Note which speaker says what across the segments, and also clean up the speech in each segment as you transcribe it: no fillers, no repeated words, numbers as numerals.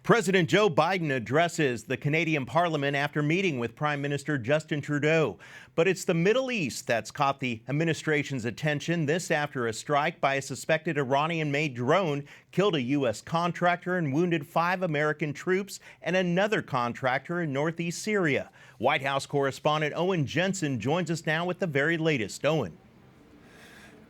Speaker 1: President Joe Biden addresses the Canadian Parliament after meeting with Prime Minister Justin Trudeau. But it's the Middle East that's caught the administration's attention. This after a strike by a suspected Iranian-made drone killed a U.S. contractor and wounded 5 American troops and another contractor in northeast Syria. White House correspondent Owen Jensen joins us now with the very latest. Owen.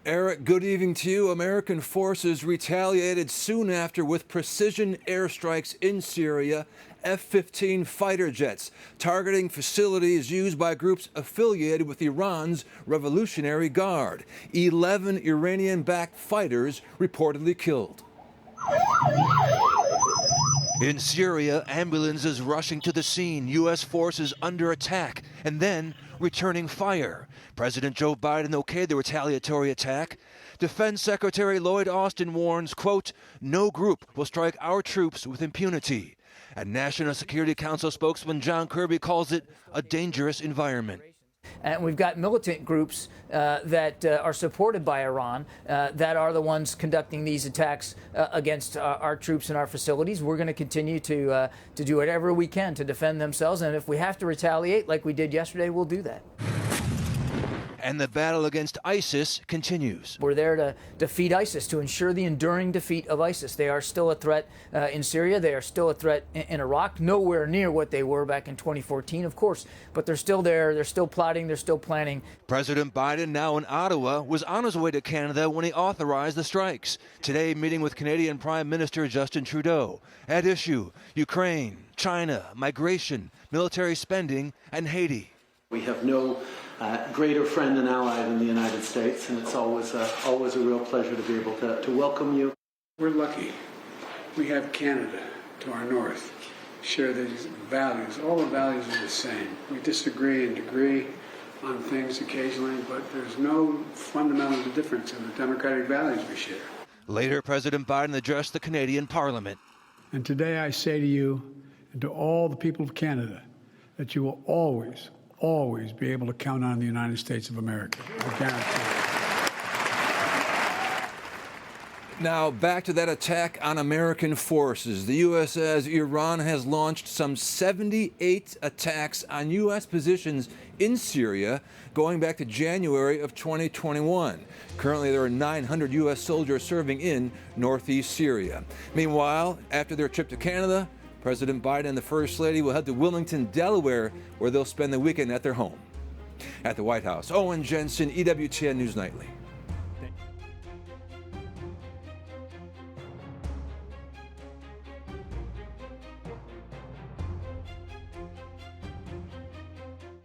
Speaker 2: Eric, good evening to you. American forces retaliated soon after with precision airstrikes in Syria, F-15 fighter jets targeting facilities used by groups affiliated with Iran's Revolutionary Guard. 11 Iranian-backed fighters reportedly killed. In Syria, ambulances rushing to the scene, U.S. forces under attack, and then returning fire. President Joe Biden okayed the retaliatory attack. Defense Secretary Lloyd Austin warns, quote, "No group will strike our troops with impunity." And National Security Council spokesman John Kirby calls it a dangerous environment.
Speaker 3: And we've got militant groups that are supported by Iran that are the ones conducting these attacks against our troops and our facilities. We're going to continue to do whatever we can to defend themselves. And if we have to retaliate like we did yesterday, we'll do that.
Speaker 2: And the battle against ISIS continues.
Speaker 3: We're there to defeat ISIS, to ensure the enduring defeat of ISIS. They are still a threat in Syria. They are still a threat in Iraq. Nowhere near what they were back in 2014, of course. But they're still there. They're still plotting. They're still planning.
Speaker 2: President Biden, now in Ottawa, was on his way to Canada when he authorized the strikes. Today, meeting with Canadian Prime Minister Justin Trudeau. At issue, Ukraine, China, migration, military spending, and Haiti.
Speaker 4: We have no greater friend and ally than the United States, and it's always a real pleasure to be able to welcome you.
Speaker 5: We're lucky. We have Canada to our north, share these values. All the values are the same. We disagree and agree on things occasionally, but there's no fundamental difference in the democratic values we share.
Speaker 2: Later, President Biden addressed the Canadian Parliament.
Speaker 5: And today I say to you and to all the people of Canada that you will always be able to count on the United States of America. I guarantee it.
Speaker 2: Now, back to that attack on American forces. The U.S. says Iran has launched some 78 attacks on U.S. positions in Syria going back to January of 2021. Currently, there are 900 U.S. soldiers serving in northeast Syria. Meanwhile, after their trip to Canada, President Biden and the First Lady will head to Wilmington, Delaware, where they'll spend the weekend at their home. At the White House, Owen Jensen, EWTN News Nightly.